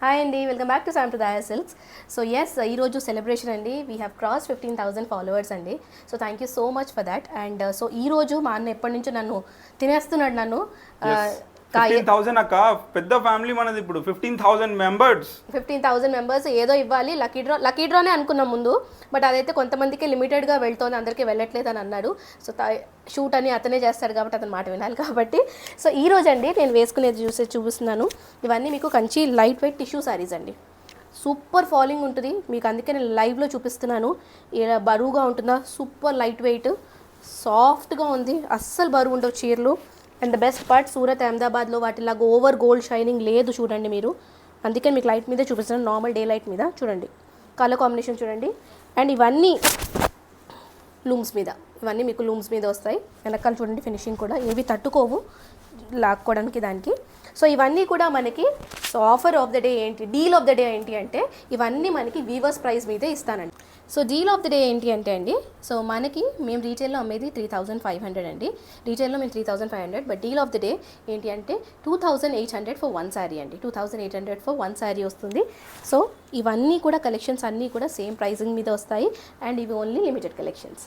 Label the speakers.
Speaker 1: Hi అండి, welcome back to సాంప్రదాయ silks. So yes, ఈరోజు సెలబ్రేషన్ అండి. వీ హ్యావ్ క్రాస్ 15,000 ఫాలోవర్స్ అండి. So thank you so much for that. And so ఈరోజు మా అన్న ఎప్పటి నుంచో నన్ను తినేస్తున్నాడు. నన్ను
Speaker 2: 15,000 అక్క, పెద్ద ఫ్యామిలీ మనది. ఇప్పుడు 15,000
Speaker 1: మెంబర్స్ ఏదో ఇవ్వాలి, లక్కీ డ్రానే అనుకున్నాం ముందు. బట్ అదైతే కొంతమందికి లిమిటెడ్గా వెళ్తోంది, అందరికీ వెళ్ళట్లేదు అని అన్నారు. సో షూట్ అని అతనే చేస్తాడు కాబట్టి అతని మాట వినాలి కాబట్టి. సో ఈ రోజు అండి నేను వేసుకునేది చూపిస్తున్నాను. ఇవన్నీ మీకు Kanchi light weight tissue saris అండి. సూపర్ ఫాలింగ్ ఉంటుంది మీకు, అందుకే నేను లైవ్లో చూపిస్తున్నాను. ఇలా బరువుగా ఉంటుందా, సూపర్ లైట్ వెయిట్, సాఫ్ట్గా ఉంది, అస్సలు బరువు ఉండవు చీరలు. And the best part, Surat అహ్మదాబాద్లో వాటిలాగా ఓవర్ గోల్డ్ షైనింగ్ లేదు చూడండి మీరు. అందుకే మీకు లైట్ మీద చూపిస్తున్నాను, నార్మల్ డే లైట్ మీద చూడండి. కలర్ కాంబినేషన్ చూడండి. అండ్ ఇవన్నీ లూమ్స్ మీద, ఇవన్నీ మీకు లూమ్స్ మీద వస్తాయి. వెనకాల చూడండి ఫినిషింగ్ కూడా ఏవి తట్టుకోవు లాక్కోవడానికి దానికి. సో ఇవన్నీ కూడా మనకి ఆఫర్ ఆఫ్ ద డే ఏంటి, డీల్ ఆఫ్ ద డే ఏంటి అంటే ఇవన్నీ మనకి వీవర్స్ ప్రైస్ మీదే ఇస్తానండి. So deal of the day ఏంటి అంటే అండి, సో మనకి మేము రీటైల్లో అమ్మేది 3,500 అండి. రీటైల్లో మేము 3,500, but deal of the day ఏంటి అంటే 2,800 ఫర్ వన్ శారీ అండి. 2,800 ఫర్ వన్ శారీ వస్తుంది. సో ఇవన్నీ కూడా కలెక్షన్స్ అన్నీ కూడా సేమ్ ప్రైజింగ్ మీద వస్తాయి. అండ్ ఇవి ఓన్లీ లిమిటెడ్ కలెక్షన్స్.